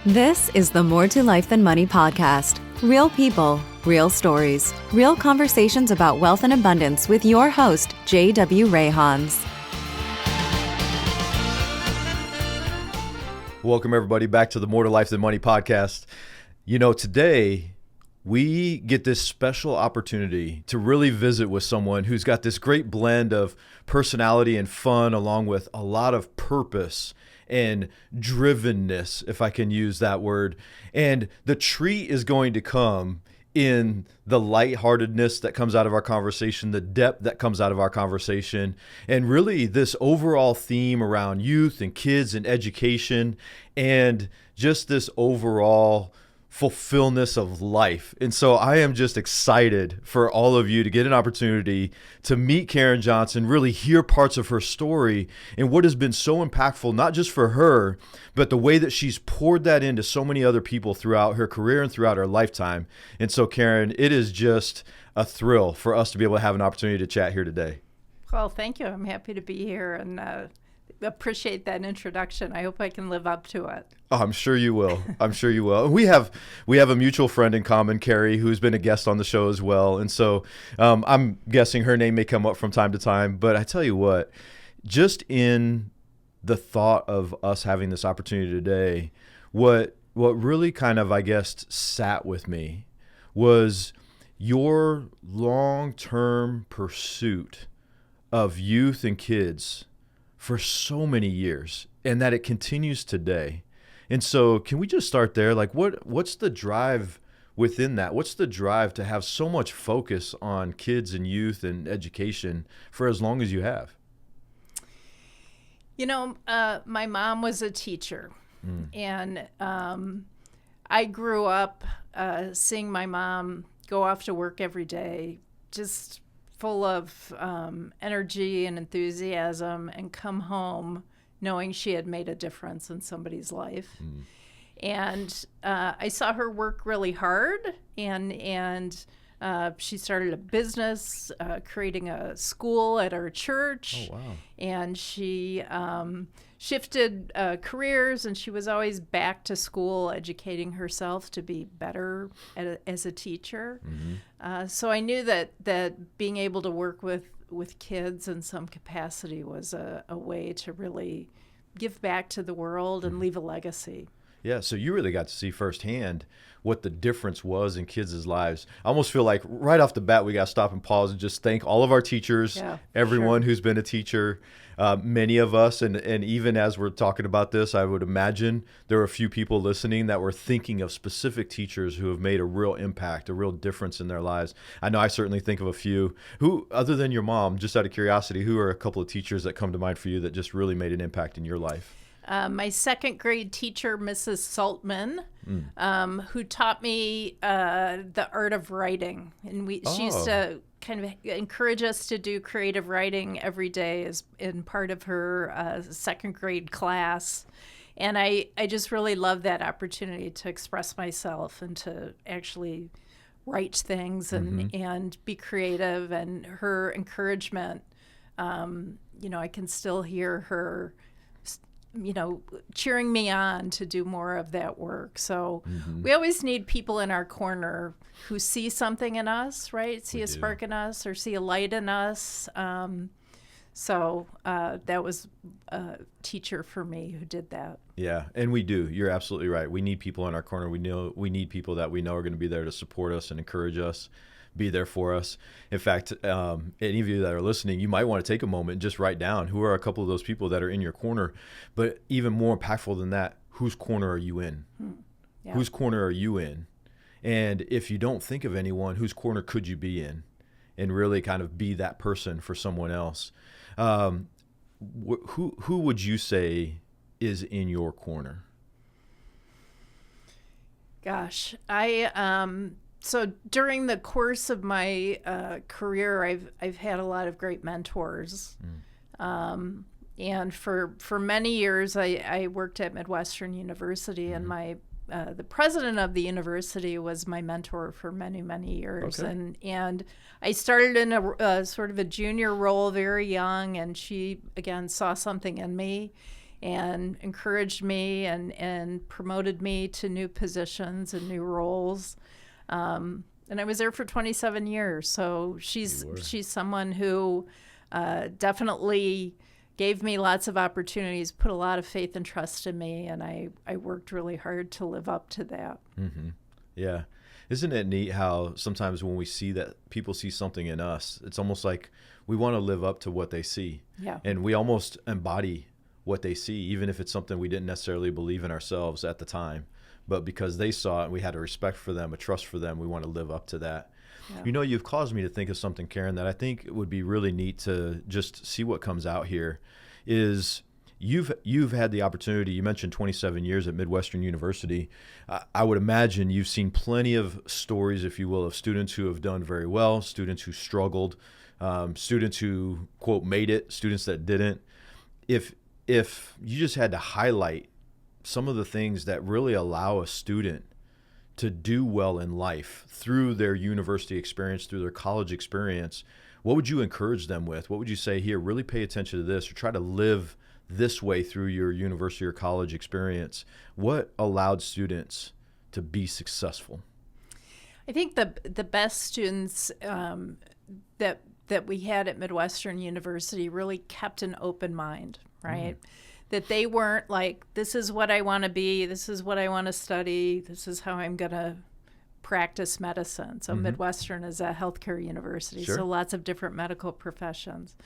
This is the More to Life Than Money podcast. Real people, real stories, real conversations about wealth and abundance with your host, J.W. Rayhans. Welcome, everybody, back to the More to Life Than Money podcast. You know, today we get this special opportunity to really visit with someone who's got this great blend of personality and fun, along with a lot of purpose and drivenness, if I can use that word. And the treat is going to come in the lightheartedness that comes out of our conversation, the depth that comes out of our conversation, and really this overall theme around youth and kids and education, and just this overall fulfillment of life. And so I am just excited for all of you to get an opportunity to meet Karen Johnson, really hear parts of her story and what has been so impactful, not just for her, but the way that she's poured that into so many other people throughout her career and throughout her lifetime. And so, Karen, it is just a thrill for us to be able to have an opportunity to chat here today. Well, thank you. I'm happy to be here and appreciate that introduction. I hope I can live up to it. Oh, I'm sure you will. I'm sure you will. We have a mutual friend in common, Carrie, who's been a guest on the show as well. And so I'm guessing her name may come up from time to time. But I tell you what, just in the thought of us having this opportunity today, what really kind of, I guess, sat with me was your long-term pursuit of youth and kids for so many years, and that it continues today. And so can we just start there? Like what's the drive within that? What's the drive to have so much focus on kids and youth and education for as long as you have? You know, my mom was a teacher, and I grew up seeing my mom go off to work every day, just full of energy and enthusiasm, and come home knowing she had made a difference in somebody's life. And I saw her work really hard, and she started a business, creating a school at our church. Oh, wow. And she shifted careers, and she was always back to school, educating herself to be better as a teacher. So I knew that being able to work with kids in some capacity was a way to really give back to the world and leave a legacy. Yeah, so you really got to see firsthand what the difference was in kids' lives. I almost feel like right off the bat, we got to stop and pause and just thank all of our teachers, everyone who's been a teacher, many of us. And even as we're talking about this, I would imagine there are a few people listening that were thinking of specific teachers who have made a real impact, a real difference in their lives. I know I certainly think of a few. Who, other than your mom, just out of curiosity, who are a couple of teachers that come to mind for you that just really made an impact in your life? My second grade teacher, Mrs. Saltman, who taught me the art of writing. And she used to kind of encourage us to do creative writing every day as in part of her second grade class. And I just really loved that opportunity to express myself and to actually write things and be creative. And her encouragement, I can still hear her cheering me on to do more of that work. So we always need people in our corner who see something in us, right? See a spark in us or see a light in us. So that was a teacher for me who did that. Yeah, and we do. You're absolutely right. We need people in our corner. We need people that we know are going to be there to support us and encourage us, be there for us. In fact, any of you that are listening, you might want to take a moment and just write down who are a couple of those people that are in your corner. But even more impactful than that, whose corner are you in? Yeah. Whose corner are you in? And if you don't think of anyone, whose corner could you be in? And really kind of be that person for someone else. Who would you say is in your corner? Gosh, so during the course of my career, I've had a lot of great mentors. And for many years, I worked at Midwestern University, and the president of the university was my mentor for many, many years. Okay. And I started in a sort of a junior role very young, and she, again, saw something in me and encouraged me and promoted me to new positions and new roles. And I was there for 27 years. So she's someone who definitely gave me lots of opportunities, put a lot of faith and trust in me, and I worked really hard to live up to that. Mm-hmm. Yeah. Isn't it neat how sometimes when we see that people see something in us, it's almost like we want to live up to what they see. Yeah. And we almost embody what they see, even if it's something we didn't necessarily believe in ourselves at the time. But because they saw it and we had a respect for them, a trust for them, we want to live up to that. Yeah. You've caused me to think of something, Karen, that I think would be really neat to just see what comes out here is you've had the opportunity, you mentioned 27 years at Midwestern University. I would imagine you've seen plenty of stories, if you will, of students who have done very well, students who struggled, students who, quote, made it, students that didn't. If you just had to highlight some of the things that really allow a student to do well in life through their university experience, through their college experience, what would you encourage them with? What would you say, here, really pay attention to this, or try to live this way through your university or college experience? What allowed students to be successful? I think the best students that we had at Midwestern University really kept an open mind, right? That they weren't like, this is what I want to be, this is what I want to study, this is how I'm going to practice medicine. So Midwestern is a healthcare university, so lots of different medical professions.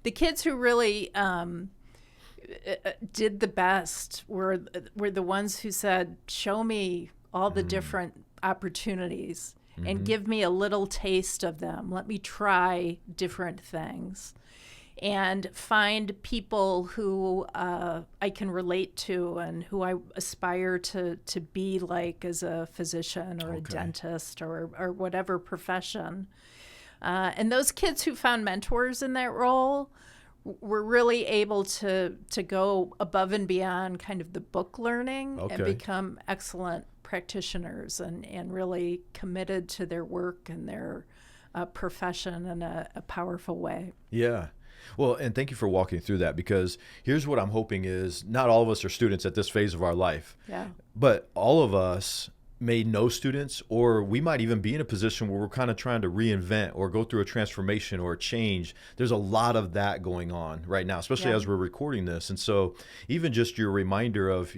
The kids who really did the best were the ones who said, show me all the different opportunities and give me a little taste of them. Let me try different things and find people who I can relate to and who I aspire to be like as a physician or a dentist or whatever profession. And those kids who found mentors in that role were really able to go above and beyond kind of the book learning and become excellent practitioners and really committed to their work and their profession in a powerful way. Yeah. Well, and thank you for walking through that, because here's what I'm hoping is not all of us are students at this phase of our life, but all of us may know students, or we might even be in a position where we're kind of trying to reinvent or go through a transformation or a change. There's a lot of that going on right now, especially as we're recording this. And so even just your reminder of,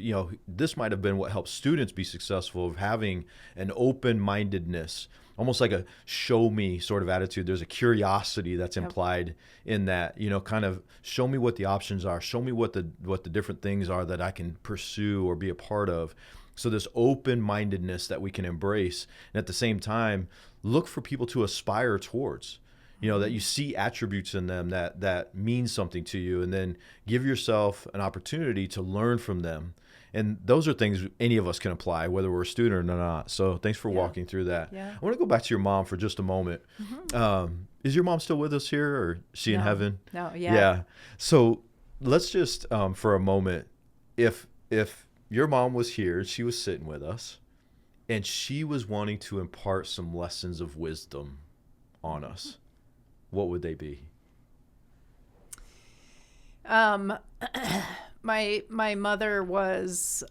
this might have been what helps students be successful, of having an open-mindedness, almost like a show me sort of attitude. There's a curiosity that's implied in that, kind of show me what the options are, show me what the different things are that I can pursue or be a part of. So this open-mindedness that we can embrace, and at the same time, look for people to aspire towards, that you see attributes in them that mean something to you, and then give yourself an opportunity to learn from them. And those are things any of us can apply, whether we're a student or not. So thanks for walking through that. Yeah. I want to go back to your mom for just a moment. Is your mom still with us here, or is she in heaven? No, yeah. So let's just, for a moment, if your mom was here, she was sitting with us, and she was wanting to impart some lessons of wisdom on us, what would they be? My mother was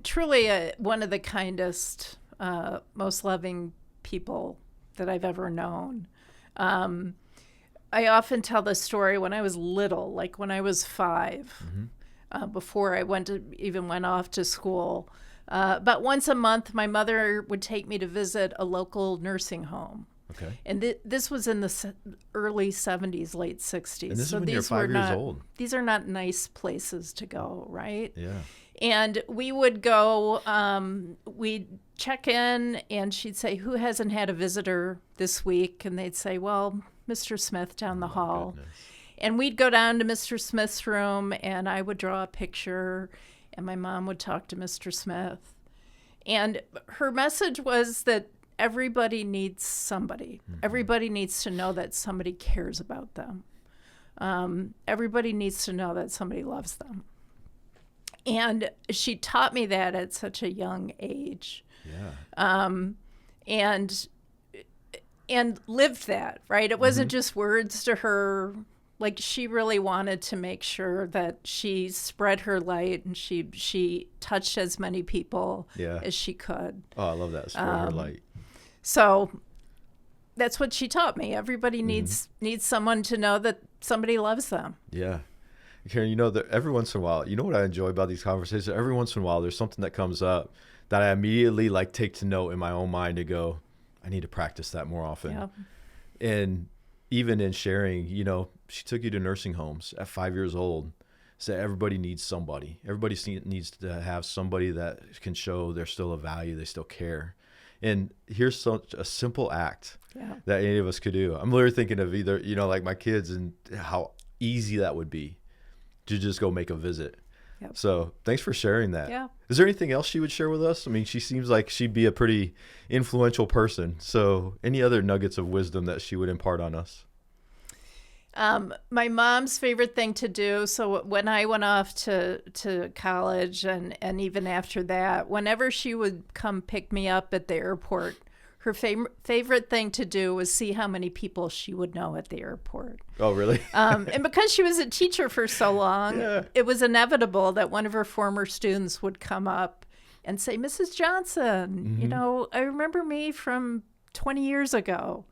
truly one of the kindest, most loving people that I've ever known. I often tell this story when I was little, like when I was 5, before I went off to school. But once a month, my mother would take me to visit a local nursing home. Okay. And this was in the early 70s, late 60s. And this is when you're 5 years old. These are not nice places to go, right? Yeah. And we would go, we'd check in, and she'd say, who hasn't had a visitor this week? And they'd say, well, Mr. Smith down the hall. Goodness. And we'd go down to Mr. Smith's room, and I would draw a picture, and my mom would talk to Mr. Smith. And her message was that everybody needs somebody. Everybody needs to know that somebody cares about them. Everybody needs to know that somebody loves them. And she taught me that at such a young age. Yeah. And lived that, right? It wasn't just words to her, Like she really wanted to make sure that she spread her light and she touched as many people as she could. Oh, I love that. Spread her light. So that's what she taught me. Everybody needs someone to know that somebody loves them. Yeah. Karen, that every once in a while, what I enjoy about these conversations, every once in a while there's something that comes up that I immediately take to note in my own mind to go, I need to practice that more often. Yep. And even in sharing, she took you to nursing homes at 5 years old. So everybody needs somebody. Everybody needs to have somebody that can show they're still of value, they still care. And here's such a simple act that any of us could do. I'm literally thinking of either, like my kids and how easy that would be to just go make a visit. Yep. So thanks for sharing that. Yeah. Is there anything else she would share with us? I mean, she seems like she'd be a pretty influential person. So any other nuggets of wisdom that she would impart on us? My mom's favorite thing to do. So when I went off to college and even after that, whenever she would come pick me up at the airport, her favorite thing to do was see how many people she would know at the airport. Oh, really? And because she was a teacher for so long, it was inevitable that one of her former students would come up and say, Mrs. Johnson, I remember me from 20 years ago.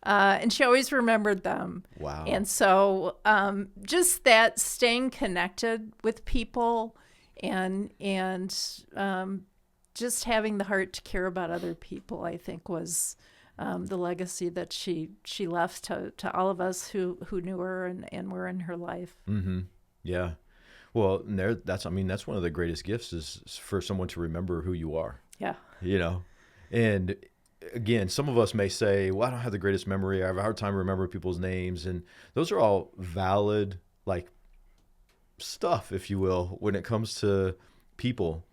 And she always remembered them. Wow. And so just that staying connected with people and just having the heart to care about other people, I think was the legacy that she left to all of us who knew her and were in her life. Yeah. Well, that's one of the greatest gifts is for someone to remember who you are. Yeah. And again, some of us may say, well, I don't have the greatest memory. I have a hard time remembering people's names. And those are all valid, stuff, if you will, when it comes to people.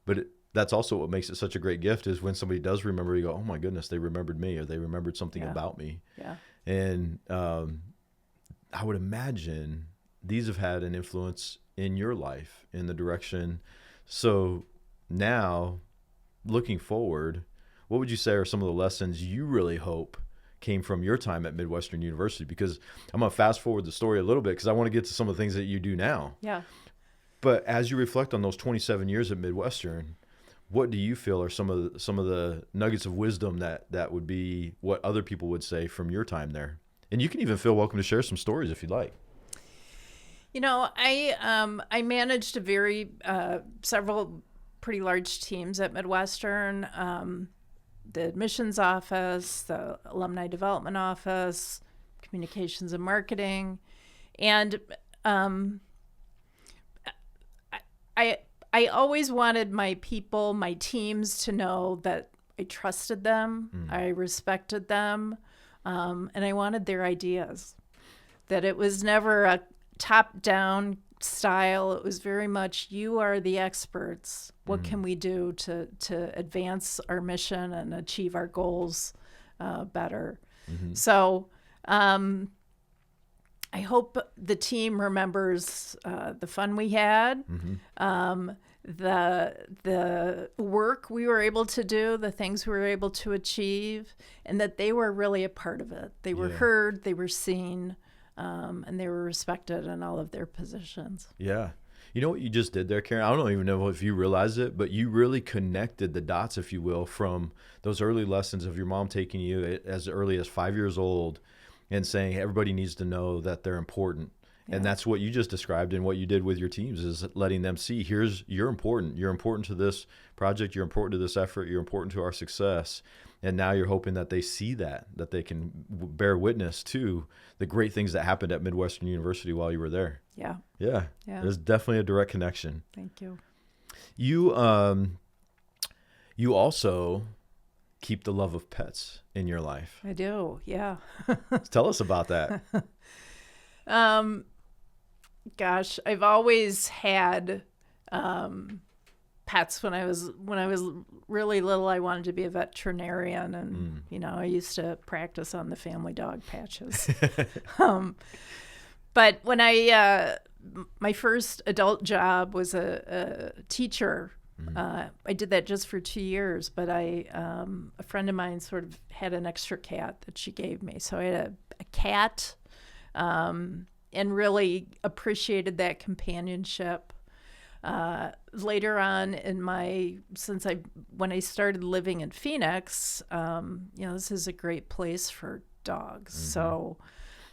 But that's also what makes it such a great gift is when somebody does remember, you go, oh my goodness, they remembered me or they remembered something about me. Yeah. And I would imagine these have had an influence in your life in the direction. So now looking forward, what would you say are some of the lessons you really hope came from your time at Midwestern University? Because I'm going to fast forward the story a little bit because I want to get to some of the things that you do now. Yeah. But as you reflect on those 27 years at Midwestern, what do you feel are some of the nuggets of wisdom that would be what other people would say from your time there? And you can even feel welcome to share some stories if you'd like. I managed several pretty large teams at Midwestern. The admissions office, the alumni development office, communications and marketing. And I always wanted my people, my teams to know that I trusted them, I respected them, and I wanted their ideas. That it was never a top-down style. It was very much, you are the experts. What can we do to advance our mission and achieve our goals better? So I hope the team remembers the fun we had, the work we were able to do, the things we were able to achieve, and that they were really a part of it. They were heard, they were seen, and they were respected in all of their positions. Yeah. You know what you just did there, Karen? I don't even know if you realize it, but you really connected the dots, if you will, from those early lessons of your mom taking you as early as 5 years old and saying everybody needs to know that they're important. And that's what you just described and what you did with your teams is letting them see, you're important. You're important to this project. You're important to this effort. You're important to our success. And now you're hoping that they see that they can bear witness to the great things that happened at Midwestern University while you were there. Yeah. There's definitely a direct connection. Thank you. You also keep the love of pets in your life. I do. Yeah. Tell us about that. Gosh, I've always had pets. When I was really little, I wanted to be a veterinarian, and I used to practice on the family dog patches. But when my first adult job was a teacher. I did that just for 2 years, but a friend of mine sort of had an extra cat that she gave me. So I had a cat, really appreciated that companionship. Later on when I started living in Phoenix, this is a great place for dogs. So,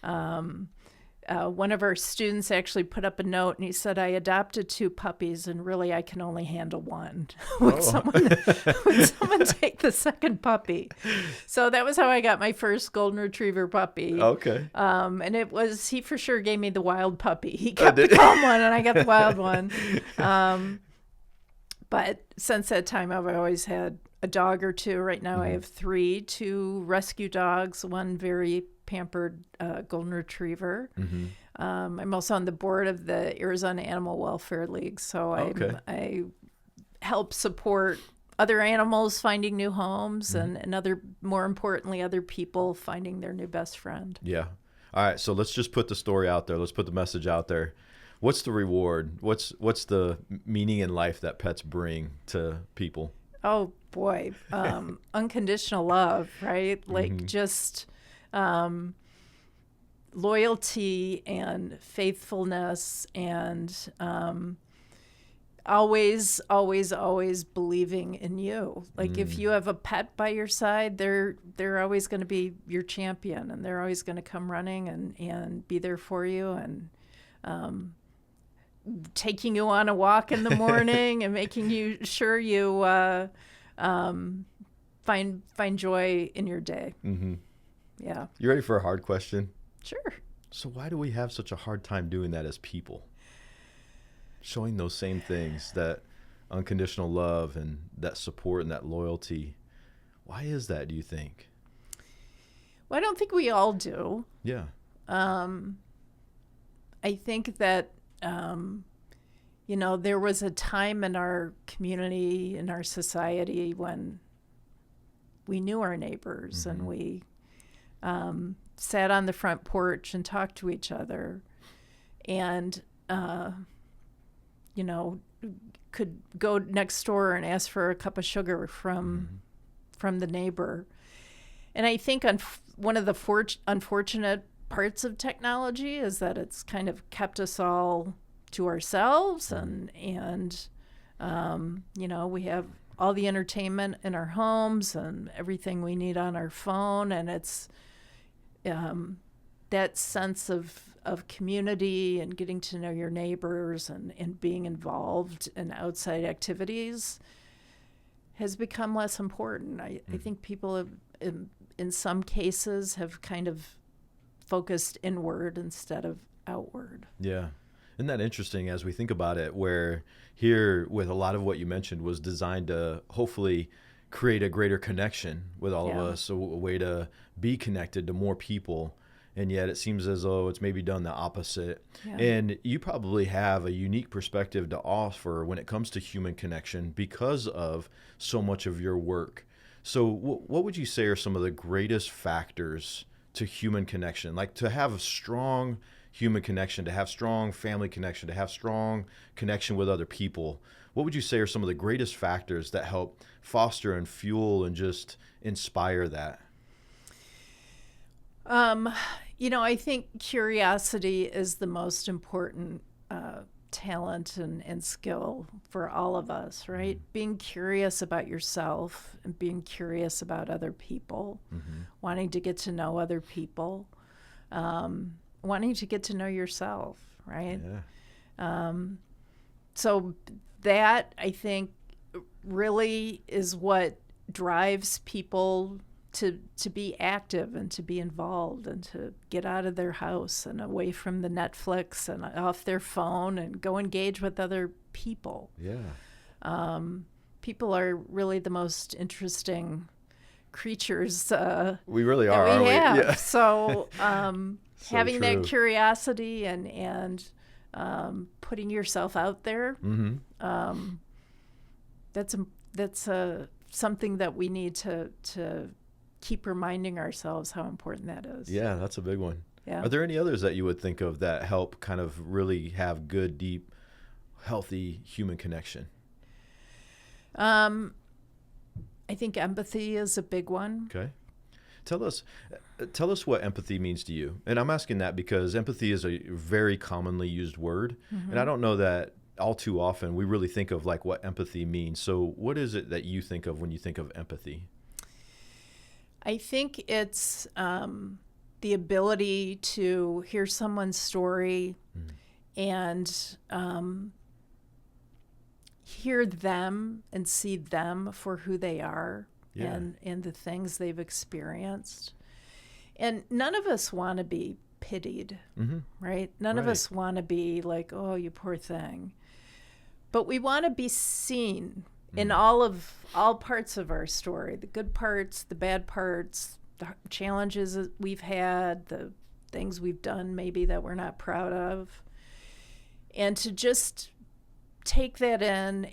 one of our students actually put up a note and he said, I adopted 2 puppies and really I can only handle one. Would someone take the second puppy? So that was how I got my first golden retriever puppy. Okay. And he for sure gave me the wild puppy. He kept the calm one and I got the wild one. But since that time, I've always had a dog or 2. Right now I have 3, 2 rescue dogs, 1 very pampered golden retriever. I'm also on the board of the Arizona Animal Welfare League, so I help support other animals finding new homes and more importantly, other people finding their new best friend. Yeah. All right, so let's just put the story out there. Let's put the message out there. What's the reward? What's the meaning in life that pets bring to people? Oh boy, unconditional love, right? Like just loyalty and faithfulness and always believing in you. Like if you have a pet by your side, they're always going to be your champion and they're always going to come running and be there for you and taking you on a walk in the morning and making you sure you find joy in your day. Yeah. You ready for a hard question? Sure. So why do we have such a hard time doing that as people? Showing those same things, that unconditional love and that support and that loyalty. Why is that, do you think? Well, I don't think we all do. Yeah. I think that, there was a time in our community, in our society, when we knew our neighbors and we sat on the front porch and talked to each other and, could go next door and ask for a cup of sugar from the neighbor. And I think one of the unfortunate parts of technology is that it's kind of kept us all to ourselves and we have all the entertainment in our homes and everything we need on our phone, and it's that sense of community and getting to know your neighbors and being involved in outside activities has become less important. I think people have, in some cases, have kind of focused inward instead of outward. Yeah. Isn't that interesting as we think about it, where here with a lot of what you mentioned was designed to hopefully create a greater connection with all of us, a way to be connected to more people. And yet it seems as though it's maybe done the opposite. Yeah. And you probably have a unique perspective to offer when it comes to human connection because of so much of your work. So what would you say are some of the greatest factors to human connection? Like to have a strong human connection, to have strong family connection, to have strong connection with other people. What would you say are some of the greatest factors that help foster and fuel and just inspire that? I think curiosity is the most important talent and skill for all of us, right? Being curious about yourself and being curious about other people, wanting to get to know other people, wanting to get to know yourself, right? Yeah. So that, I think, really is what drives people to be active and to be involved and to get out of their house and away from the Netflix and off their phone and go engage with other people. Yeah. People are really the most interesting creatures we really are, that we have. Yeah. So, so having true. that curiosity and putting yourself out there, that's something that we need to keep reminding ourselves how important that is. Yeah, that's a big one. Yeah. Are there any others that you would think of that help kind of really have good, deep, healthy human connection? I think empathy is a big one. Okay. Tell us what empathy means to you. And I'm asking that because empathy is a very commonly used word. And I don't know that all too often we really think of like what empathy means. So what is it that you think of when you think of empathy? I think it's the ability to hear someone's story and hear them and see them for who they are and the things they've experienced. And none of us want to be pitied, right? None of us want to be like, oh, you poor thing. But we want to be seen in all parts of our story, the good parts, the bad parts, the challenges that we've had, the things we've done maybe that we're not proud of. And to just take that in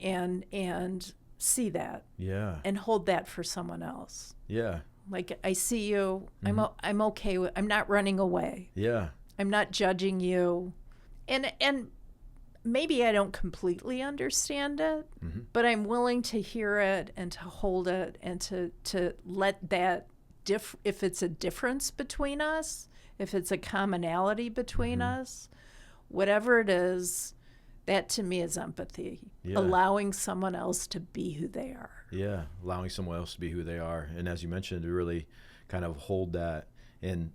and see that. Yeah. And hold that for someone else. Yeah. Like, I see you. I'm okay with. I'm not running away. Yeah. I'm not judging you. And maybe I don't completely understand it, but I'm willing to hear it and to hold it and to let that if it's a difference between us, if it's a commonality between us, whatever it is, that to me is empathy. Yeah. Allowing someone else to be who they are. Yeah, allowing someone else to be who they are. And as you mentioned, to really kind of hold that and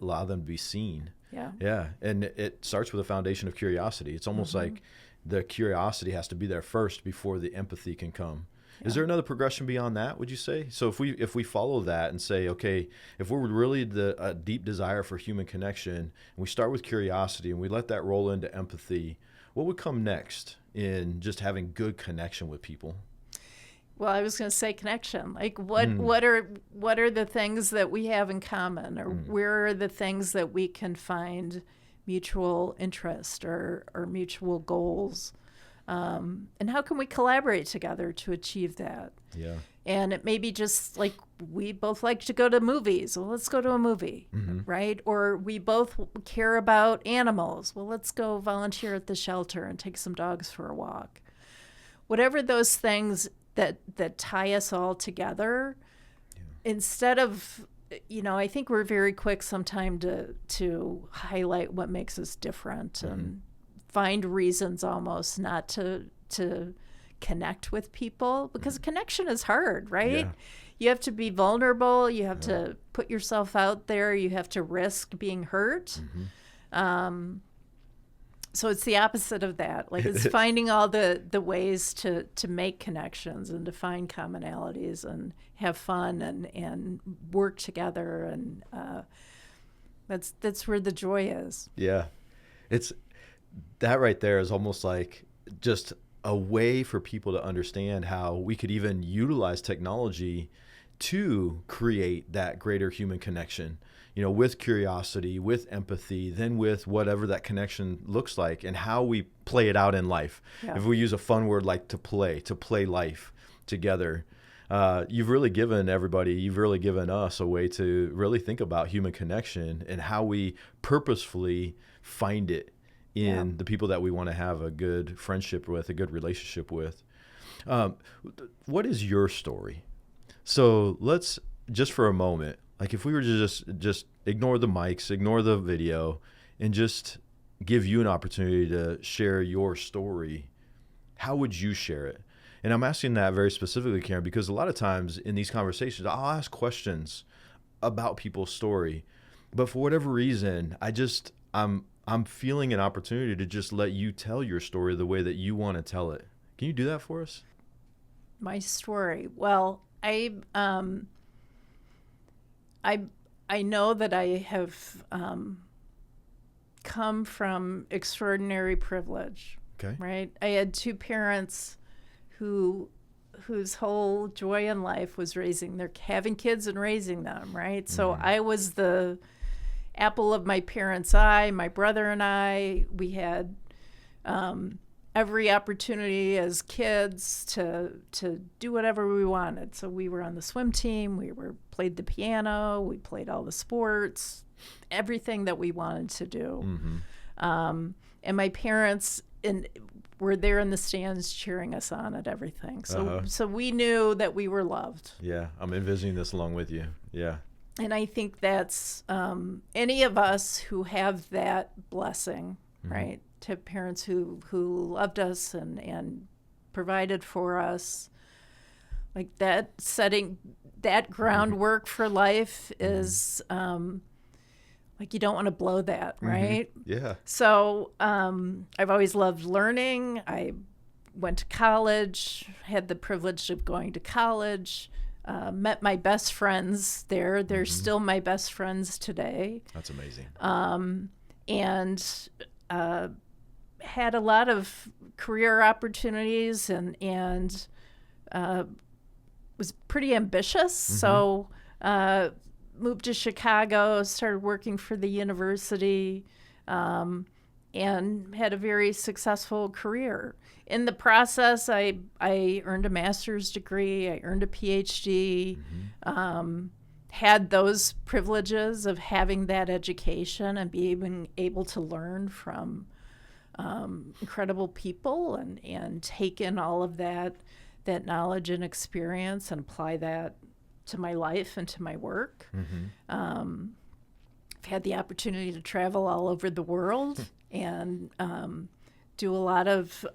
allow them to be seen. Yeah. Yeah. And it starts with a foundation of curiosity. It's almost like the curiosity has to be there first before the empathy can come. Yeah. Is there another progression beyond that, would you say? So if we follow that and say, okay, if we're really a deep desire for human connection, and we start with curiosity and we let that roll into empathy, what would come next in just having good connection with people? Well, I was going to say connection. Like what are the things that we have in common, or where are the things that we can find mutual interest or mutual goals? And how can we collaborate together to achieve that? Yeah. And it may be just like we both like to go to movies. Well, let's go to a movie, right? Or we both care about animals. Well, let's go volunteer at the shelter and take some dogs for a walk. Whatever those things that tie us all together, instead of, I think we're very quick sometimes to highlight what makes us different and find reasons almost not to connect with people, because connection is hard, right? Yeah. You have to be vulnerable. You have to put yourself out there. You have to risk being hurt. So it's the opposite of that. Like, it's finding all the ways to make connections and to find commonalities and have fun and work together. And that's where the joy is. Yeah. It's that right there is almost like just a way for people to understand how we could even utilize technology to create that greater human connection, with curiosity, with empathy, then with whatever that connection looks like and how we play it out in life. Yeah. If we use a fun word like to play life together, you've really given us a way to really think about human connection and how we purposefully find it in the people that we want to have a good friendship with, a good relationship with. What is your story? So let's just for a moment, like if we were to just ignore the mics, ignore the video, and just give you an opportunity to share your story, how would you share it? And I'm asking that very specifically, Karen, because a lot of times in these conversations, I'll ask questions about people's story, but for whatever reason, I'm feeling an opportunity to just let you tell your story the way that you want to tell it. Can you do that for us? My story. Well, I know that I have come from extraordinary privilege. Okay. Right? I had two parents whose whole joy in life was having kids and raising them, right? So I was the apple of my parents' eye. My brother and I, we had every opportunity as kids to do whatever we wanted. So we were on the swim team, played the piano, we played all the sports, everything that we wanted to do. And my parents were there in the stands cheering us on at everything. So we knew that we were loved. Yeah, I'm envisioning this along with you. Yeah. And I think that's any of us who have that blessing, right? To have parents who loved us and provided for us, like that setting, that groundwork for life is like you don't want to blow that, right? Yeah. So I've always loved learning. I went to college, had the privilege of going to college. Met my best friends there. They're still my best friends today. That's amazing. And had a lot of career opportunities and was pretty ambitious. So moved to Chicago, started working for the university, and had a very successful career. In the process, I earned a master's degree, I earned a Ph.D., had those privileges of having that education and being able to learn from incredible people and take in all of that knowledge and experience and apply that to my life and to my work. I've had the opportunity to travel all over the world and do a lot of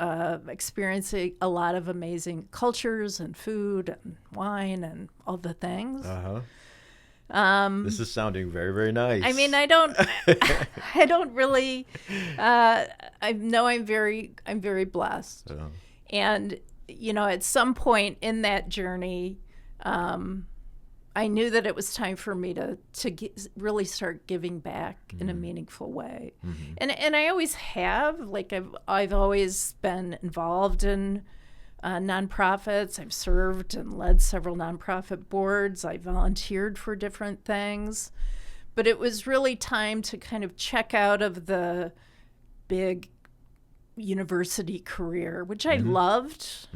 experiencing a lot of amazing cultures and food and wine and all the things. This is sounding very, very nice. I mean, I don't really. I know I'm very blessed, and at some point in that journey, I knew that it was time for me to really start giving back in a meaningful way. And I always have. Like I've always been involved in nonprofits. I've served and led several nonprofit boards. I volunteered for different things. But it was really time to kind of check out of the big university career, which I loved.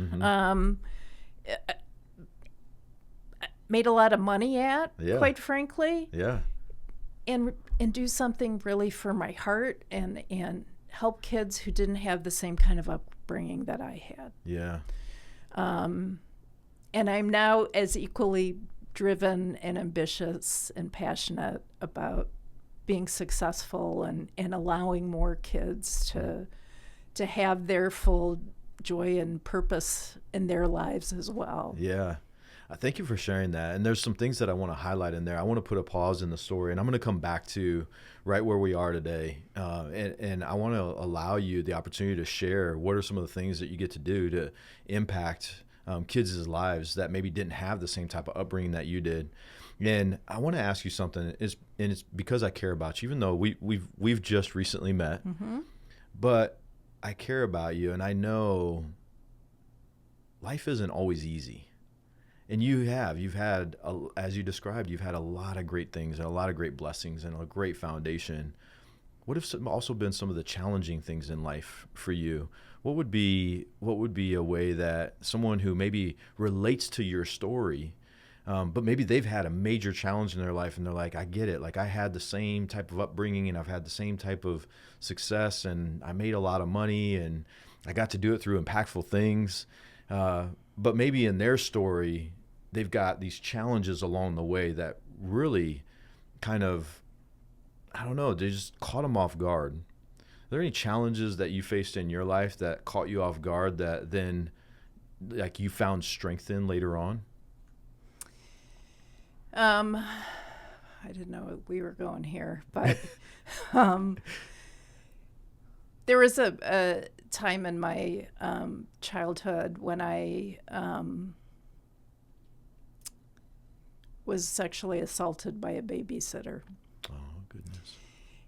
Made a lot of money at, quite frankly. Yeah. And do something really for my heart and help kids who didn't have the same kind of upbringing that I had. Yeah. And I'm now as equally driven and ambitious and passionate about being successful and allowing more kids to have their full joy and purpose in their lives as well. Yeah. Thank you for sharing that. And there's some things that I want to highlight in there. I want to put a pause in the story, and I'm going to come back to right where we are today. And I want to allow you the opportunity to share what are some of the things that you get to do to impact kids' lives that maybe didn't have the same type of upbringing that you did. And I want to ask you something, and it's because I care about you, even though we've just recently met, but I care about you, and I know life isn't always easy. And you've had, as you described, you've had a lot of great things and a lot of great blessings and a great foundation. What have also been some of the challenging things in life for you? What would be a way that someone who maybe relates to your story, but maybe they've had a major challenge in their life and they're like, I get it. Like I had the same type of upbringing and I've had the same type of success and I made a lot of money and I got to do it through impactful things. But maybe in their story, they've got these challenges along the way that really kind of, I don't know, they just caught them off guard. Are there any challenges that you faced in your life that caught you off guard that then like you found strength in later on? I didn't know we were going here, but there was a time in my childhood when I was sexually assaulted by a babysitter. Oh, goodness.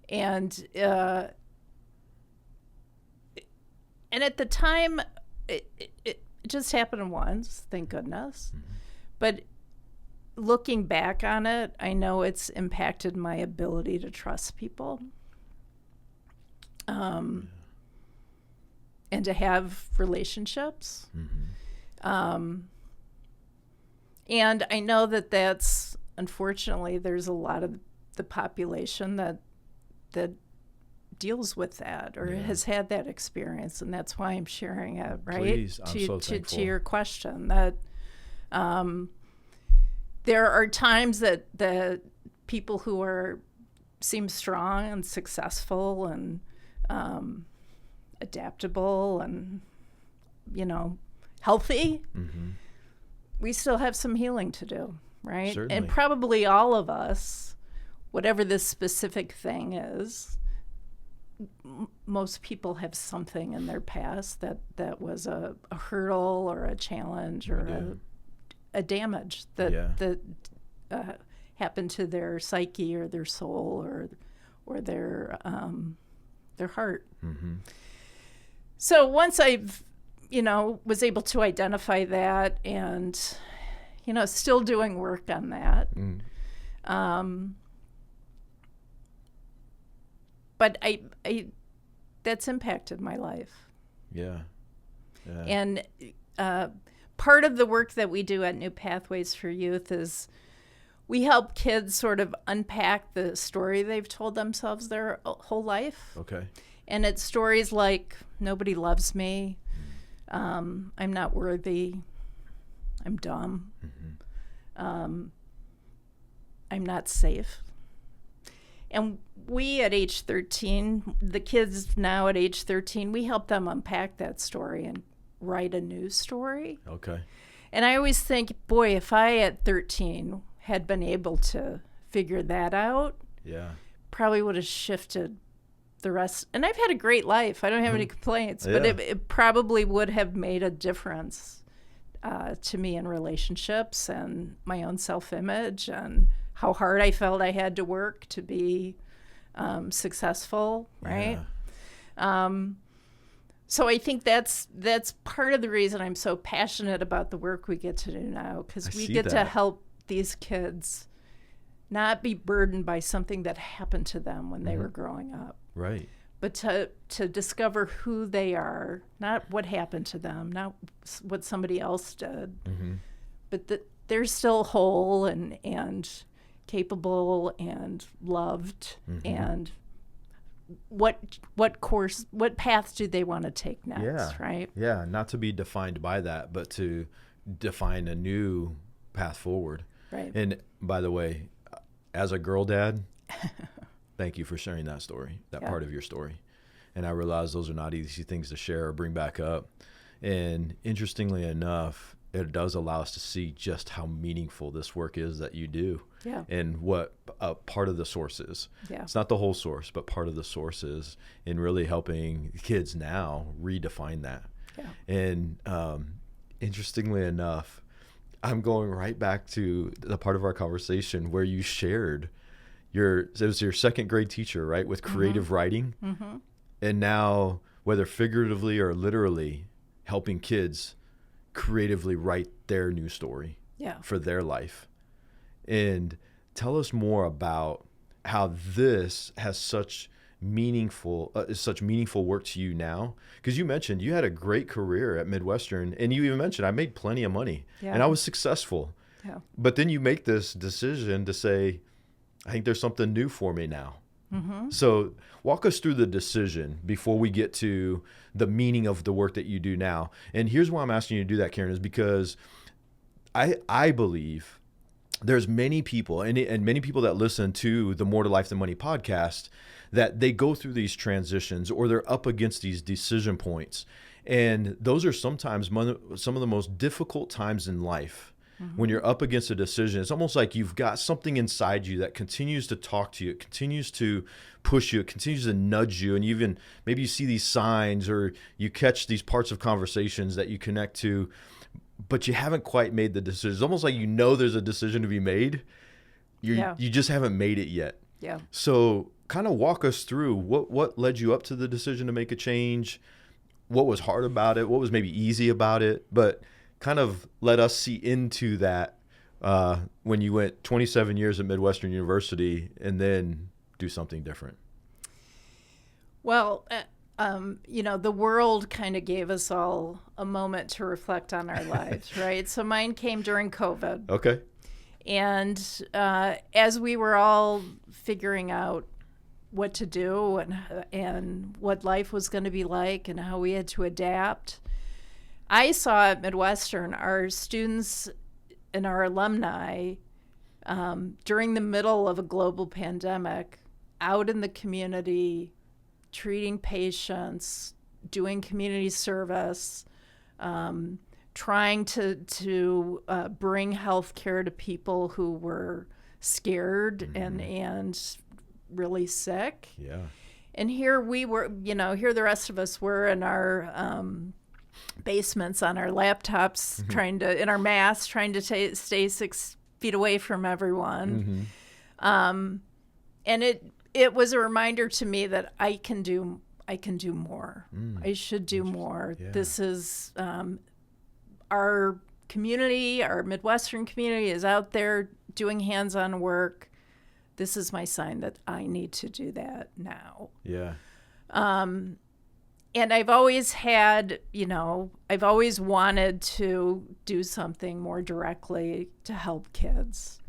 And at the time, it just happened once, thank goodness. But looking back on it, I know it's impacted my ability to trust people. And to have relationships. And I know that's, unfortunately, there's a lot of the population that deals with that or has had that experience, and that's why I'm sharing it, right? Please, I'm so thankful. To your question, that there are times that the people who seem strong and successful and adaptable and, healthy, we still have some healing to do, right? Certainly. And probably all of us, whatever this specific thing is, most people have something in their past that was a hurdle or a challenge or a damage that happened to their psyche or their soul or their heart. So once I've was able to identify that and still doing work on that, but I that's impacted my life. Yeah. And part of the work that we do at New Pathways for Youth is we help kids sort of unpack the story they've told themselves their whole life. Okay. And it's stories like, nobody loves me, I'm not worthy, I'm dumb, I'm not safe. And we at age 13, the kids now at age 13, we help them unpack that story and write a new story. Okay. And I always think, boy, if I at 13 had been able to figure that out, probably would have shifted the rest. And I've had a great life. I don't have any complaints, but it probably would have made a difference to me in relationships and my own self-image and how hard I felt I had to work to be successful, right? So I think that's part of the reason I'm so passionate about the work we get to do now, because we get to help these kids not be burdened by something that happened to them when they were growing up. Right. But to discover who they are, not what happened to them, not what somebody else did, but that they're still whole and capable and loved, and what path do they want to take next, right? Yeah, not to be defined by that, but to define a new path forward. Right. And by the way, as a girl dad, thank you for sharing that story, that part of your story. And I realize those are not easy things to share or bring back up. And interestingly enough, it does allow us to see just how meaningful this work is that you do. Yeah. And what part of the source is. Yeah. It's not the whole source, but part of the source is in really helping kids now redefine that. Yeah. And interestingly enough, I'm going right back to the part of our conversation where you shared it was your second grade teacher, right, with creative writing. And now, whether figuratively or literally, helping kids creatively write their new story for their life. And tell us more about how this has such meaningful work to you now, because you mentioned you had a great career at Midwestern, and you even mentioned I made plenty of money and I was successful. But then you make this decision to say, I think there's something new for me now. So walk us through the decision before we get to the meaning of the work that you do now. And here's why I'm asking you to do that, Karen, is because I believe there's many people and many people that listen to the More to Life Than Money podcast that they go through these transitions or they're up against these decision points. And those are sometimes some of the most difficult times in life. When you're up against a decision, it's almost like you've got something inside you that continues to talk to you. It continues to push you. It continues to nudge you. And maybe you see these signs or you catch these parts of conversations that you connect to, but you haven't quite made the decision. It's almost like there's a decision to be made. You just haven't made it yet. Yeah. So kind of walk us through what led you up to the decision to make a change, what was hard about it, what was maybe easy about it, but kind of let us see into that when you went 27 years at Midwestern University and then do something different. Well, the world kind of gave us all a moment to reflect on our lives, right? So mine came during COVID. Okay. And as we were all figuring out what to do and what life was going to be like and how we had to adapt, I saw at Midwestern our students and our alumni during the middle of a global pandemic, out in the community, treating patients, doing community service, trying to bring health care to people who were scared and really sick. Yeah. And here we were, here the rest of us were in our basements on our laptops, in our masks, trying to stay 6 feet away from everyone. And it was a reminder to me that I can do more. I should do more. Yeah. This is our community, our Midwestern community is out there doing hands-on work. This is my sign that I need to do that now. Yeah. And I've always had, I've always wanted to do something more directly to help kids.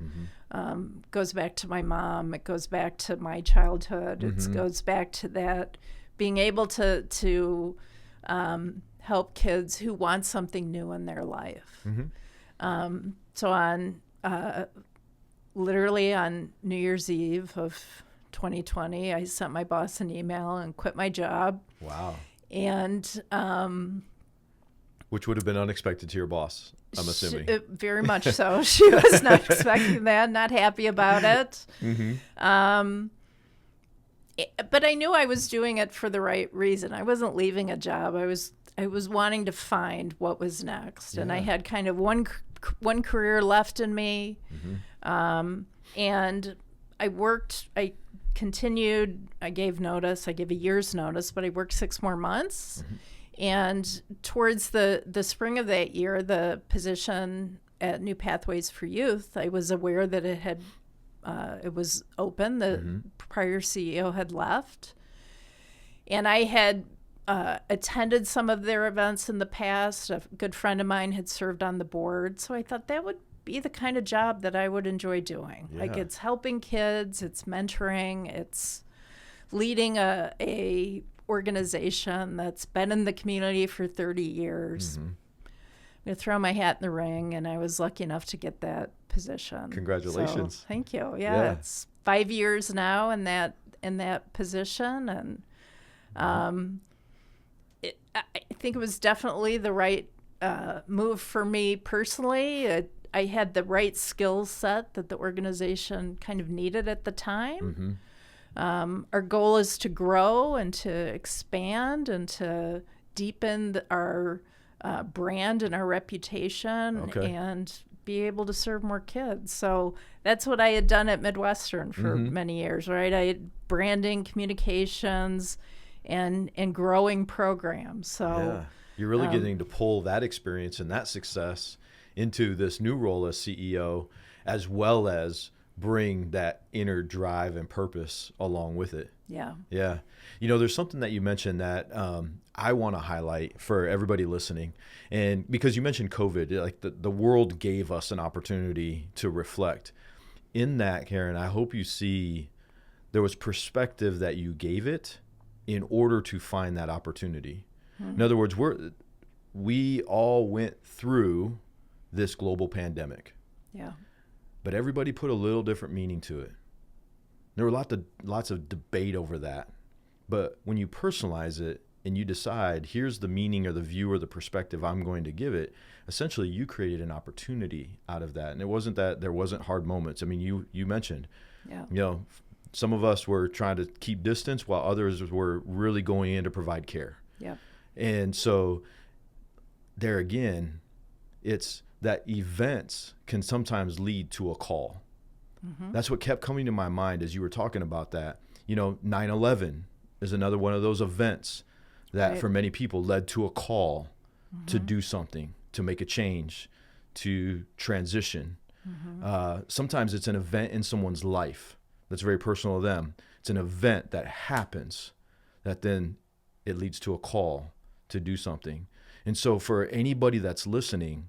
Goes back to my mom. It goes back to my childhood. It goes back to that being able to help kids who want something new in their life. So literally on New Year's Eve of 2020, I sent my boss an email and quit my job. Wow. And which would have been unexpected to your boss, I'm assuming. Very much so. She was not expecting that, not happy about it. But I knew I was doing it for the right reason. I wasn't leaving a job. I was wanting to find what was next. And I had kind of one career left in me. And I continued, I gave notice, I gave a year's notice, but I worked 6 more months. And towards the spring of that year, the position at New Pathways for Youth, I was aware that it was open. The prior CEO had left. And I had attended some of their events in the past. A good friend of mine had served on the board. So I thought that would be the kind of job that I would enjoy doing. Yeah. Like, it's helping kids, it's mentoring, it's leading a organization that's been in the community for 30 years. I'm going to throw my hat in the ring, and I was lucky enough to get that position. Congratulations. So, thank you. Yeah, it's 5 years now in that position, and I think it was definitely the right move for me personally. I had the right skill set that the organization kind of needed at the time. Our goal is to grow and to expand and to deepen our brand and our reputation and be able to serve more kids. So that's what I had done at Midwestern for many years, right? I had branding, communications, and growing programs. So you're really getting to pull that experience and that success into this new role as CEO, as well as bring that inner drive and purpose along with it. Yeah. There's something that you mentioned that I want to highlight for everybody listening. And because you mentioned COVID, like the world gave us an opportunity to reflect. In that, Karen, I hope you see there was perspective that you gave it in order to find that opportunity. In other words, we all went through this global pandemic. Yeah. But everybody put a little different meaning to it. There were lots of debate over that. But when you personalize it and you decide, here's the meaning or the view or the perspective I'm going to give it, essentially you created an opportunity out of that. And it wasn't that there wasn't hard moments. I mean, you mentioned, some of us were trying to keep distance while others were really going in to provide care. Yeah. And so there again, it's that events can sometimes lead to a call. That's what kept coming to my mind as you were talking about that. 9/11 is another one of those events that for many people led to a call to do something, to make a change, to transition. Sometimes it's an event in someone's life that's very personal to them. It's an event that happens that then it leads to a call to do something. And so for anybody that's listening,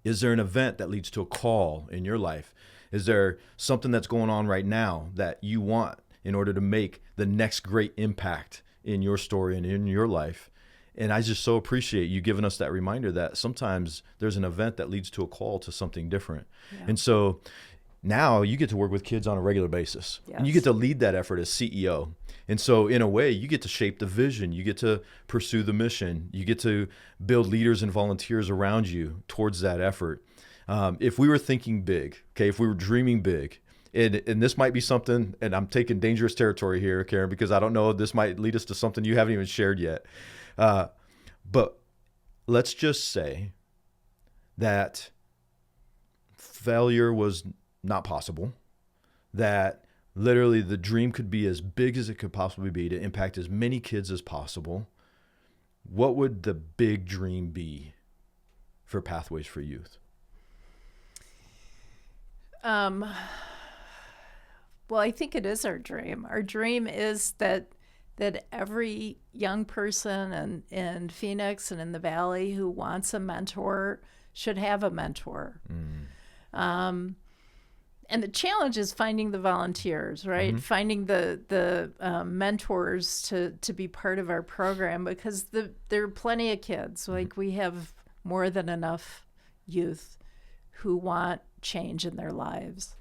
is there an event that leads to a call in your life? Is there something that's going on right now that you want in order to make the next great impact in your story and in your life? And I just so appreciate you giving us that reminder that sometimes there's an event that leads to a call to something different. And so now you get to work with kids on a regular basis. Yes. And you get to lead that effort as CEO. And so in a way, you get to shape the vision. You get to pursue the mission. You get to build leaders and volunteers around you towards that effort. If we were thinking big, okay, if we were dreaming big, and this might be something, and I'm taking dangerous territory here, Karen, because I don't know, this might lead us to something you haven't even shared yet. But let's just say that failure was not possible, that literally the dream could be as big as it could possibly be to impact as many kids as possible. What would the big dream be for Pathways for Youth? Well, I think it is our dream. Our dream is that every young person in Phoenix and in the Valley who wants a mentor should have a mentor. And the challenge is finding the volunteers, right? Finding the mentors to be part of our program, because there are plenty of kids. Like, we have more than enough youth who want change in their lives.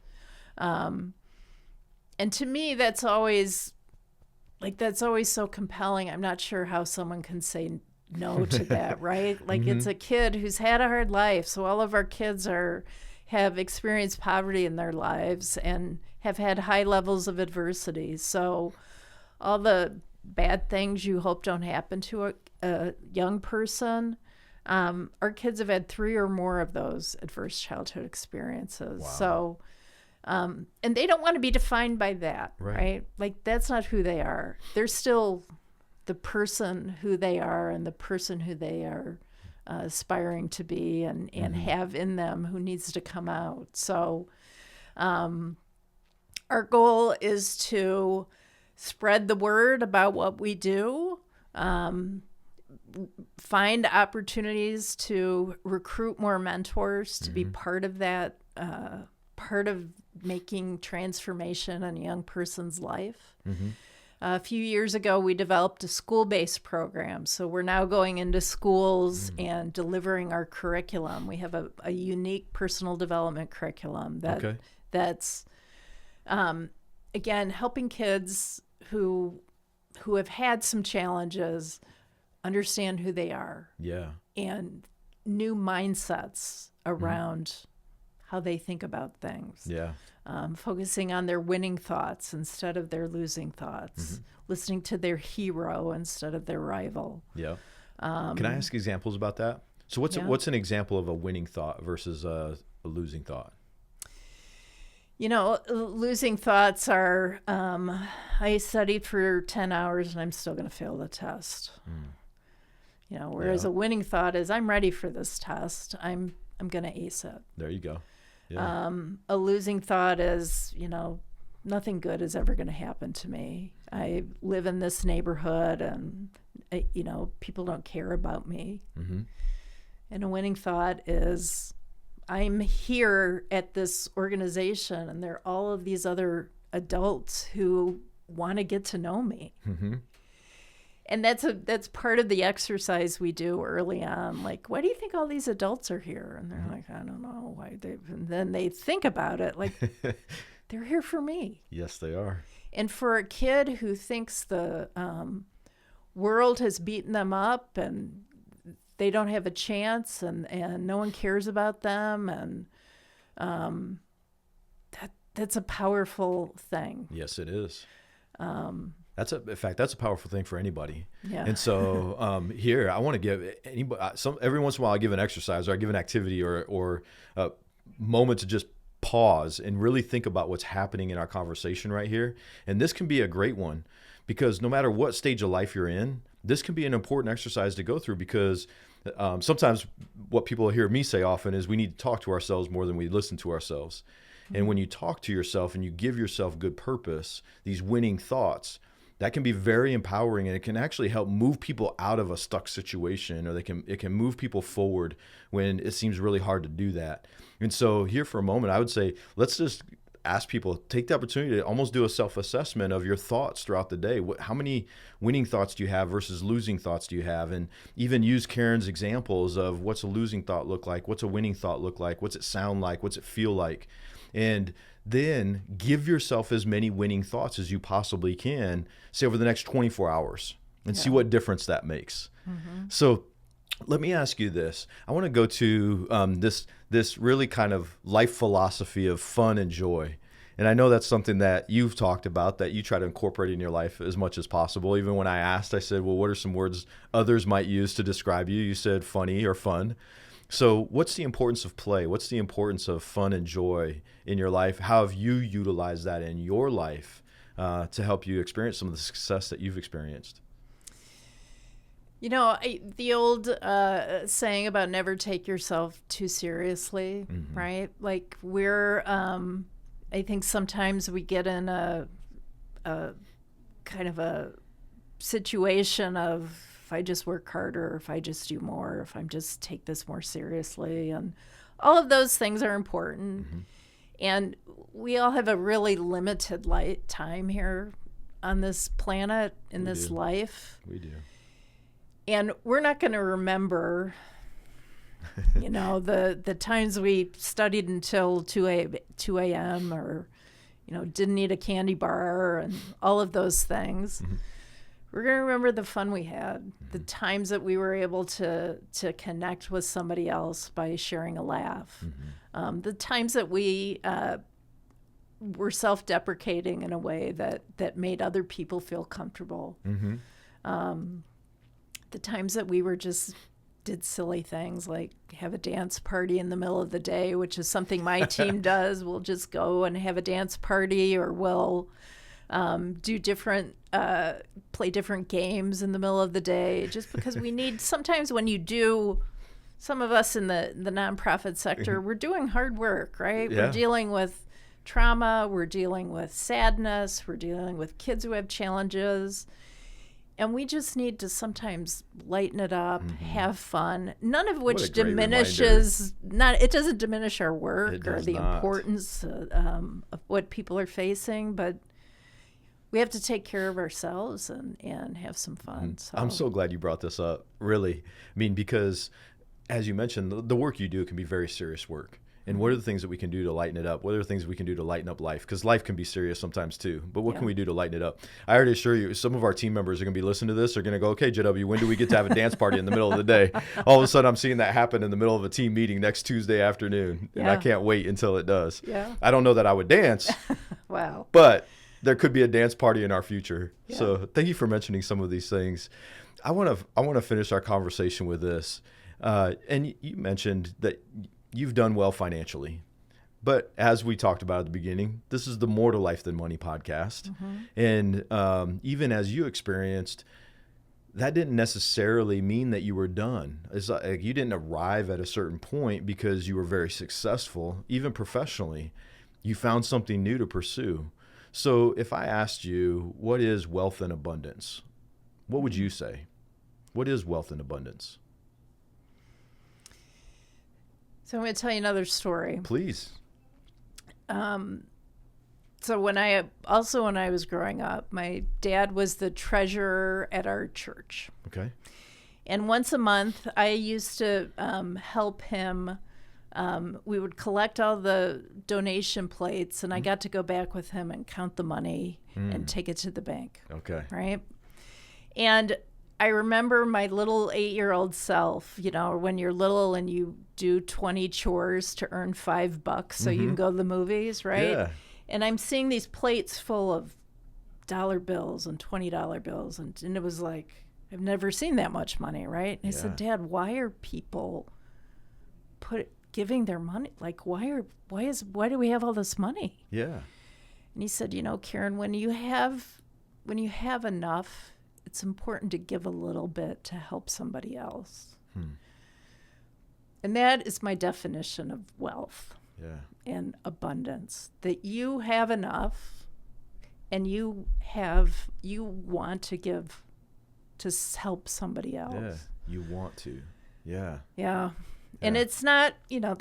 And to me, that's always so compelling. I'm not sure how someone can say no to that, right? Like, it's a kid who's had a hard life. So all of our kids have experienced poverty in their lives and have had high levels of adversity. So all the bad things you hope don't happen to a young person, our kids have had 3 or more of those adverse childhood experiences. Wow. So, and they don't want to be defined by that, right? Like, that's not who they are. They're still the person who they are, and the person who they are aspiring to be and have in them, who needs to come out. So our goal is to spread the word about what we do, find opportunities to recruit more mentors to be part of that, part of making transformation in a young person's life. A few years ago, we developed a school-based program. So we're now going into schools and delivering our curriculum. We have a unique personal development curriculum that's, again, helping kids who have had some challenges understand who they are. Yeah. And new mindsets around how they think about things. Yeah. Focusing on their winning thoughts instead of their losing thoughts, listening to their hero instead of their rival. Yeah. Can I ask examples about that? So what's an example of a winning thought versus a losing thought? You know, losing thoughts are, I studied for 10 hours and I'm still going to fail the test. You know, whereas a winning thought is, I'm ready for this test. I'm going to ace it. There you go. Yeah. A losing thought is, you know, nothing good is ever going to happen to me. I live in this neighborhood and, you know, people don't care about me. And a winning thought is, I'm here at this organization and there are all of these other adults who want to get to know me. And that's part of the exercise we do early on. Like, why do you think all these adults are here? And they're like, I don't know why. And then they think about it, like, they're here for me. Yes, they are. And for a kid who thinks the world has beaten them up and they don't have a chance and no one cares about them, and that's a powerful thing. Yes, it is. In fact, that's a powerful thing for anybody. Yeah. And so here, I want to give anybody, every once in a while I give an exercise or I give an activity or a moment to just pause and really think about what's happening in our conversation right here. And this can be a great one, because no matter what stage of life you're in, this can be an important exercise to go through, because sometimes what people hear me say often is we need to talk to ourselves more than we listen to ourselves. And when you talk to yourself and you give yourself good purpose, these winning thoughts, that can be very empowering, and it can actually help move people out of a stuck situation, or it can move people forward when it seems really hard to do that. And so here for a moment, I would say, let's just ask people, take the opportunity to almost do a self-assessment of your thoughts throughout the day. How many winning thoughts do you have versus losing thoughts do you have? And even use Karen's examples of what's a losing thought look like, what's a winning thought look like, what's it sound like, what's it feel like? And then give yourself as many winning thoughts as you possibly can, say over the next 24 hours, and see what difference that makes. So let me ask you this. I want to go to this really kind of life philosophy of fun and joy. And I know that's something that you've talked about, that you try to incorporate in your life as much as possible. Even when I asked, I said, well, what are some words others might use to describe you? You said funny or fun. So what's the importance of play? What's the importance of fun and joy in your life? How have you utilized that in your life to help you experience some of the success that you've experienced? You know, the old saying about never take yourself too seriously, right? Like we're, I think sometimes we get in a kind of a situation of, if I just work harder, if I just do more, if I'm just take this more seriously, and all of those things are important. And we all have a really limited time here on this planet, in this life. We do. And we're not going to remember, you know, the times we studied until 2 a.m. or, you know, didn't eat a candy bar and all of those things. We're going to remember the fun we had, the times that we were able to connect with somebody else by sharing a laugh, the times that we were self-deprecating in a way that made other people feel comfortable. The times that we were just did silly things like have a dance party in the middle of the day, which is something my team does. We'll just go and have a dance party, or we'll do different, play different games in the middle of the day, just because we need, sometimes when you do, some of us in the nonprofit sector, we're doing hard work, right? Yeah. We're dealing with trauma, we're dealing with sadness, we're dealing with kids who have challenges. And we just need to sometimes lighten it up, have fun, none of which diminishes, it doesn't diminish our work or the importance of what people are facing, but we have to take care of ourselves and have some fun. So. I'm so glad you brought this up, really. I mean, because as you mentioned, the work you do can be very serious work. And what are the things that we can do to lighten it up? What are the things we can do to lighten up life? Because life can be serious sometimes too. But what can we do to lighten it up? I already assure you, some of our team members are going to be listening to this. Are going to go, okay, JW, when do we get to have a dance party in the middle of the day? All of a sudden, I'm seeing that happen in the middle of a team meeting next Tuesday afternoon. And I can't wait until it does. Yeah. I don't know that I would dance. Wow. But there could be a dance party in our future. Yeah. So thank you for mentioning some of these things. I want to finish our conversation with this. And you mentioned that you've done well financially. But as we talked about at the beginning, this is the More to Life Than Money podcast. And even as you experienced, that didn't necessarily mean that you were done. It's like you didn't arrive at a certain point because you were very successful, even professionally. You found something new to pursue. So if I asked you, what is wealth and abundance? What would you say? What is wealth and abundance? So I'm going to tell you another story. Please. So when I was growing up, my dad was the treasurer at our church. Okay. And once a month, I used to help him. We would collect all the donation plates, and I got to go back with him and count the money and take it to the bank. Okay. Right? And I remember my little 8-year-old self, you know, when you're little and you do 20 chores to earn $5 so you can go to the movies, right? Yeah. And I'm seeing these plates full of dollar bills and $20 bills. And it was like, I've never seen that much money, right? And I said, Dad, why are people giving their money? Like, why do we have all this money? Yeah. And he said, you know, Karen, when you have enough, it's important to give a little bit to help somebody else. And that is my definition of wealth and abundance, that you have enough and you want to give to help somebody else. Yeah, you want to. Yeah. Yeah. And it's not, you know,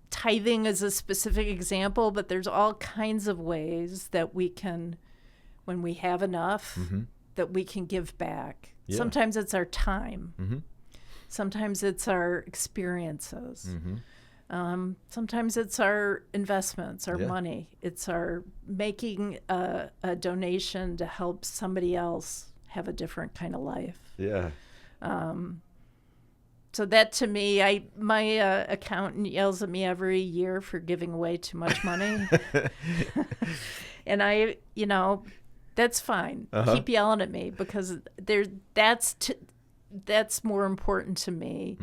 tithing is a specific example, but there's all kinds of ways that we can, when we have enough, that we can give back. Yeah. Sometimes it's our time. Sometimes it's our experiences. Sometimes it's our investments, our money. It's our making a donation to help somebody else have a different kind of life. Yeah. So that to me, my accountant yells at me every year for giving away too much money. And that's fine. Keep yelling at me, because that's more important to me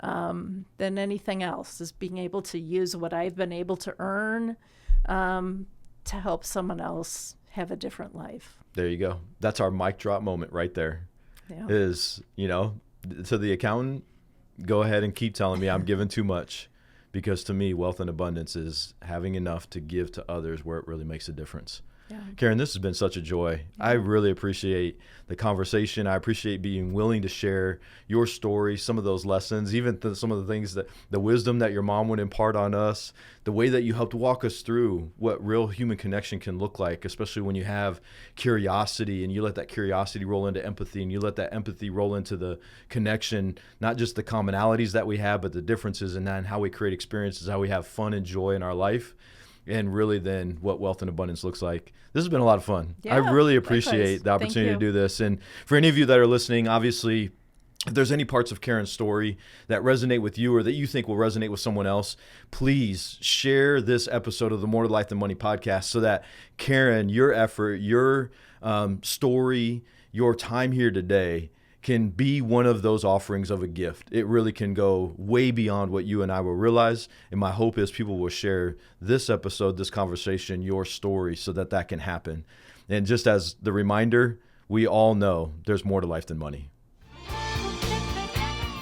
than anything else, is being able to use what I've been able to earn to help someone else have a different life. There you go. That's our mic drop moment right there. Yeah. Is, to the accountant, go ahead and keep telling me I'm giving too much, because to me, wealth and abundance is having enough to give to others where it really makes a difference. Yeah. Karen, this has been such a joy. Yeah. I really appreciate the conversation. I appreciate being willing to share your story, some of those lessons, even some of the things the wisdom that your mom would impart on us, the way that you helped walk us through what real human connection can look like, especially when you have curiosity and you let that curiosity roll into empathy, and you let that empathy roll into the connection, not just the commonalities that we have, but the differences, and then how we create experiences, how we have fun and joy in our life. And really then what wealth and abundance looks like. This has been a lot of fun. Yeah, I really appreciate the opportunity to do this. And for any of you that are listening, obviously, if there's any parts of Karen's story that resonate with you or that you think will resonate with someone else, please share this episode of the More to Life Than Money podcast, so that Karen, your effort, your story, your time here today can be one of those offerings of a gift. It really can go way beyond what you and I will realize. And my hope is people will share this episode, this conversation, your story, so that can happen. And just as the reminder, we all know there's more to life than money.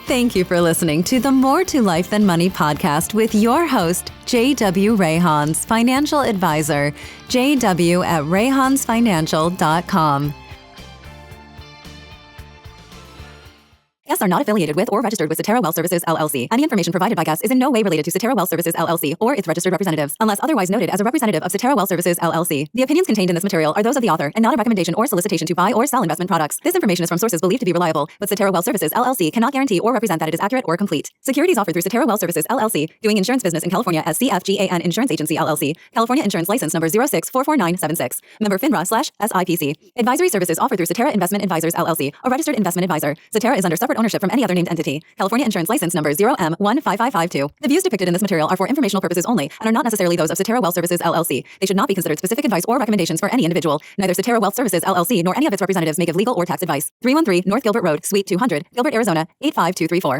Thank you for listening to the More to Life Than Money podcast with your host, J.W. Rayhans, financial advisor, jw@rayhansfinancial.com. Guests are not affiliated with or registered with Cetera Wealth Services, LLC. Any information provided by guests is in no way related to Cetera Wealth Services, LLC, or its registered representatives, unless otherwise noted as a representative of Cetera Wealth Services, LLC. The opinions contained in this material are those of the author and not a recommendation or solicitation to buy or sell investment products. This information is from sources believed to be reliable, but Cetera Wealth Services, LLC cannot guarantee or represent that it is accurate or complete. Securities offered through Cetera Wealth Services, LLC, doing insurance business in California as CFGAN Insurance Agency, LLC, California Insurance License Number 0644976, member FINRA/SIPC. Advisory services offered through Cetera Investment Advisors, LLC, a registered investment advisor. Cetera is under separate ownership from any other named entity. California Insurance License Number 0M15552. The views depicted in this material are for informational purposes only and are not necessarily those of Cetera Wealth Services, LLC. They should not be considered specific advice or recommendations for any individual. Neither Cetera Wealth Services, LLC, nor any of its representatives may give legal or tax advice. 313 North Gilbert Road, Suite 200, Gilbert, Arizona 85234.